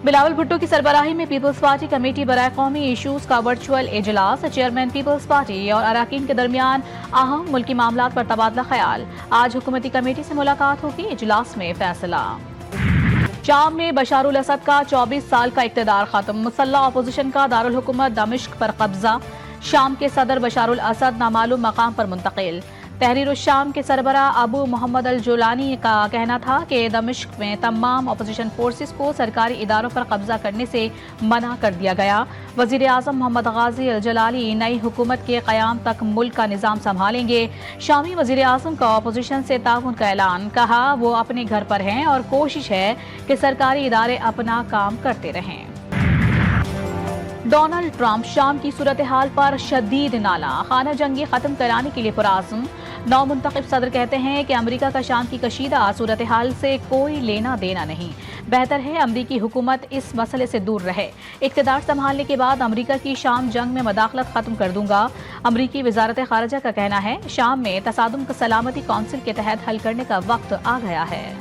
بلاول بھٹو کی سربراہی میں پیپلز پارٹی کمیٹی برائے قومی ایشوز کا ورچوئل اجلاس، چیئرمین پیپلز پارٹی اور اراکین کے درمیان اہم ملکی معاملات پر تبادلہ خیال۔ آج حکومتی کمیٹی سے ملاقات ہوگی، اجلاس میں فیصلہ۔ شام میں بشار الاسد کا 24 سال کا اقتدار ختم، مسلح اپوزیشن کا دارالحکومت دمشق پر قبضہ، شام کے صدر بشار الاسد نامعلوم مقام پر منتقل۔ تحریر الشام کے سربراہ ابو محمد الجولانی کا کہنا تھا کہ دمشق میں تمام اپوزیشن فورسز کو سرکاری اداروں پر قبضہ کرنے سے منع کر دیا گیا۔ وزیر اعظم محمد غازی الجلالی نئی حکومت کے قیام تک ملک کا نظام سنبھالیں گے۔ شامی وزیر اعظم کا اپوزیشن سے تعاون کا اعلان، کہا وہ اپنے گھر پر ہیں اور کوشش ہے کہ سرکاری ادارے اپنا کام کرتے رہیں۔ ڈونلڈ ٹرمپ شام کی صورتحال پر شدید نالہ، خانہ جنگی ختم کرانے کے لیے پرعزم۔ نو منتخب صدر کہتے ہیں کہ امریکہ کا شام کی کشیدہ صورتحال سے کوئی لینا دینا نہیں، بہتر ہے امریکی حکومت اس مسئلے سے دور رہے۔ اقتدار سنبھالنے کے بعد امریکہ کی شام جنگ میں مداخلت ختم کر دوں گا۔ امریکی وزارت خارجہ کا کہنا ہے شام میں تصادم کو سلامتی کونسل کے تحت حل کرنے کا وقت آ گیا ہے۔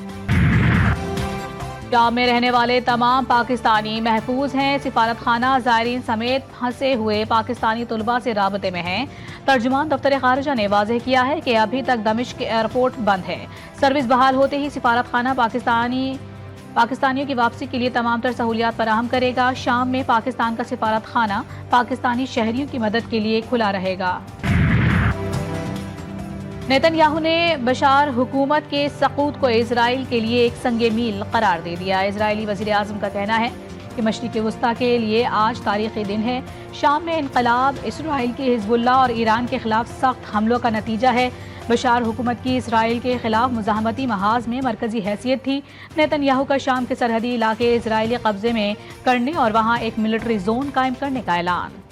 شام میں رہنے والے تمام پاکستانی محفوظ ہیں، سفارت خانہ زائرین سمیت پھنسے ہوئے پاکستانی طلباء سے رابطے میں ہیں۔ ترجمان دفتر خارجہ نے واضح کیا ہے کہ ابھی تک دمشق ایئرپورٹ بند ہے، سروس بحال ہوتے ہی سفارت خانہ پاکستانیوں کی واپسی کے لیے تمام تر سہولیات فراہم کرے گا۔ شام میں پاکستان کا سفارت خانہ پاکستانی شہریوں کی مدد کے لیے کھلا رہے گا۔ نیتن یاہو نے بشار حکومت کے سقوط کو اسرائیل کے لیے ایک سنگ میل قرار دے دیا۔ اسرائیلی وزیر اعظم کا کہنا ہے کہ مشرق وسطیٰ کے لیے آج تاریخی دن ہے۔ شام میں انقلاب اسرائیل کے حزب اللہ اور ایران کے خلاف سخت حملوں کا نتیجہ ہے۔ بشار حکومت کی اسرائیل کے خلاف مزاحمتی محاذ میں مرکزی حیثیت تھی۔ نیتن یاہو کا شام کے سرحدی علاقے اسرائیلی قبضے میں کرنے اور وہاں ایک ملٹری زون قائم کرنے کا اعلان۔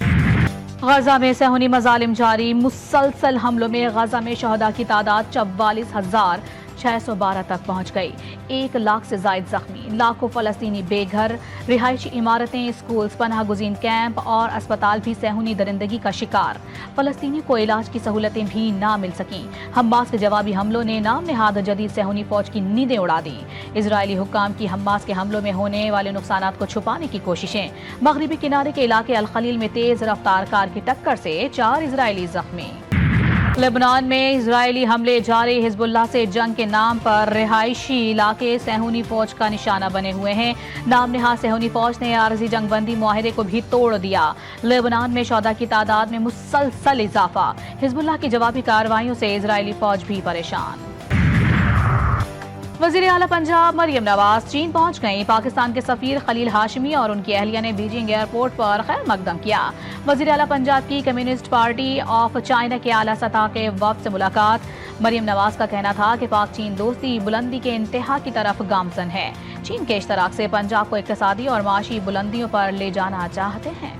غزہ میں صہیونی مظالم جاری، مسلسل حملوں میں غزہ میں شہداء کی تعداد 44,612 تک پہنچ گئی، 1 لاکھ سے زائد زخمی، لاکھوں فلسطینی بے گھر، رہائشی عمارتیں، اسکولز، پناہ گزین کیمپ اور اسپتال بھی صہیونی درندگی کا شکار۔ فلسطینی کو علاج کی سہولتیں بھی نہ مل سکیں۔ حماس کے جوابی حملوں نے نام نہاد جدید صہیونی فوج کی نیندیں اڑا دیں۔ اسرائیلی حکام کی حماس کے حملوں میں ہونے والے نقصانات کو چھپانے کی کوششیں۔ مغربی کنارے کے علاقے الخلیل میں تیز رفتار کار کی ٹکر سے 4 اسرائیلی زخمی۔ لبنان میں اسرائیلی حملے جاری، حزب اللہ سے جنگ کے نام پر رہائشی علاقے صہیونی فوج کا نشانہ بنے ہوئے ہیں۔ نام نہاد صہیونی فوج نے عارضی جنگ بندی معاہدے کو بھی توڑ دیا۔ لبنان میں شہداء کی تعداد میں مسلسل اضافہ، حزب اللہ کی جوابی کارروائیوں سے اسرائیلی فوج بھی پریشان۔ وزیر اعلیٰ پنجاب مریم نواز چین پہنچ گئیں۔ پاکستان کے سفیر خلیل ہاشمی اور ان کی اہلیہ نے بیجنگ ایئرپورٹ پر خیر مقدم کیا۔ وزیر اعلیٰ پنجاب کی کمیونسٹ پارٹی آف چائنا کے اعلیٰ سطح کے وفد سے ملاقات۔ مریم نواز کا کہنا تھا کہ پاک چین دوستی بلندی کے انتہا کی طرف گامزن ہے۔ چین کے اشتراک سے پنجاب کو اقتصادی اور معاشی بلندیوں پر لے جانا چاہتے ہیں۔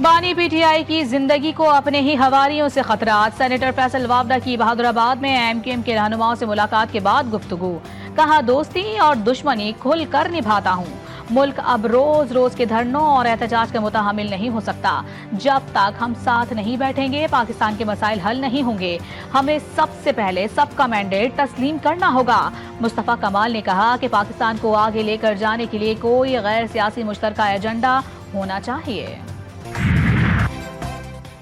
بانی پی ٹی آئی کی زندگی کو اپنے ہی حواریوں سے خطرات، سینیٹر فیصل وابڈا کی بہادرآباد میں ایم کیو ایم کے رہنماؤں سے ملاقات کے بعد گفتگو، کہا دوستی اور دشمنی کھل کر نبھاتا ہوں، ملک اب روز روز کے دھرنوں اور احتجاج کا متحمل نہیں ہو سکتا، جب تک ہم ساتھ نہیں بیٹھیں گے پاکستان کے مسائل حل نہیں ہوں گے، ہمیں سب سے پہلے سب کا مینڈیٹ تسلیم کرنا ہوگا۔ مصطفیٰ کمال نے کہا کہ پاکستان کو آگے لے کر جانے کے لیے کوئی غیر سیاسی مشترکہ ایجنڈا ہونا چاہیے۔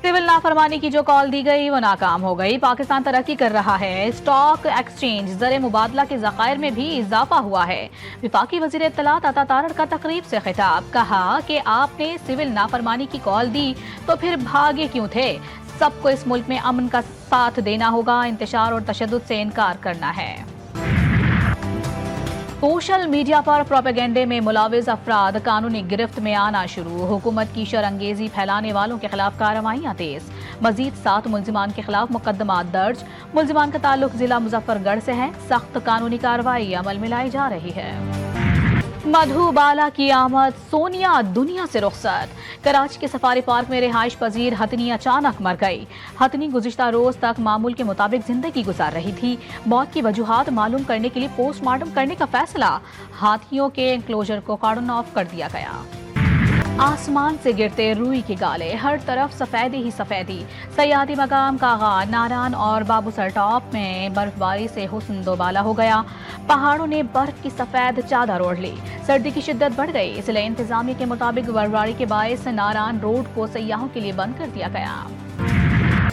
سول نافرمانی کی جو کال دی گئی وہ ناکام ہو گئی، پاکستان ترقی کر رہا ہے، اسٹاک ایکسچینج زر مبادلہ کے ذخائر میں بھی اضافہ ہوا ہے۔ وفاقی وزیر اطلاعات عطا تارڑ کا تقریب سے خطاب، کہا کہ آپ نے سول نافرمانی کی کال دی تو پھر بھاگے کیوں تھے، سب کو اس ملک میں امن کا ساتھ دینا ہوگا، انتشار اور تشدد سے انکار کرنا ہے۔ سوشل میڈیا پر پروپیگنڈے میں ملوث افراد قانونی گرفت میں آنا شروع، حکومت کی شرانگیزی پھیلانے والوں کے خلاف کارروائیاں تیز، مزید 7 ملزمان کے خلاف مقدمات درج، ملزمان کا تعلق ضلع مظفر گڑھ سے ہے، سخت قانونی کارروائی عمل میں لائی جا رہی ہے۔ مدھو بالا کی آمد، سونیا دنیا سے رخصت، کراچی کے سفاری پارک میں رہائش پذیر ہتھنی اچانک مر گئی۔ ہتھنی گزشتہ روز تک معمول کے مطابق زندگی گزار رہی تھی، موت کی وجوہات معلوم کرنے کے لیے پوسٹ مارٹم کرنے کا فیصلہ، ہاتھیوں کے انکلوژر کو کارڈن آف کر دیا گیا۔ آسمان سے گرتے روئی کے گالے، ہر طرف سفیدی ہی سفیدی۔ سیاحتی مقام کاغان، ناران اور بابو سر ٹاپ میں برف باری سے حسن دوبالا ہو گیا۔ پہاڑوں نے برف کی سفید چادر اوڑھ لی، سردی کی شدت بڑھ گئی، اس لیے انتظامیہ کے مطابق برفباری کے باعث ناران روڈ کو سیاحوں کے لیے بند کر دیا گیا۔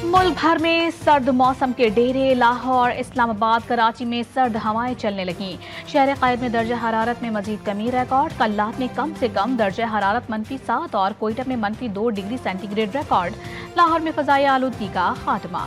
ملک بھر میں سرد موسم کے ڈیرے، لاہور، اسلام آباد، کراچی میں سرد ہوائیں چلنے لگیں۔ شہر قائد میں درجہ حرارت میں مزید کمی ریکارڈ، کلات میں کم سے کم درجہ حرارت -7 اور کوئٹہ میں -2 degree centigrade record. Lahore میں فضائی آلودگی کا خاتمہ۔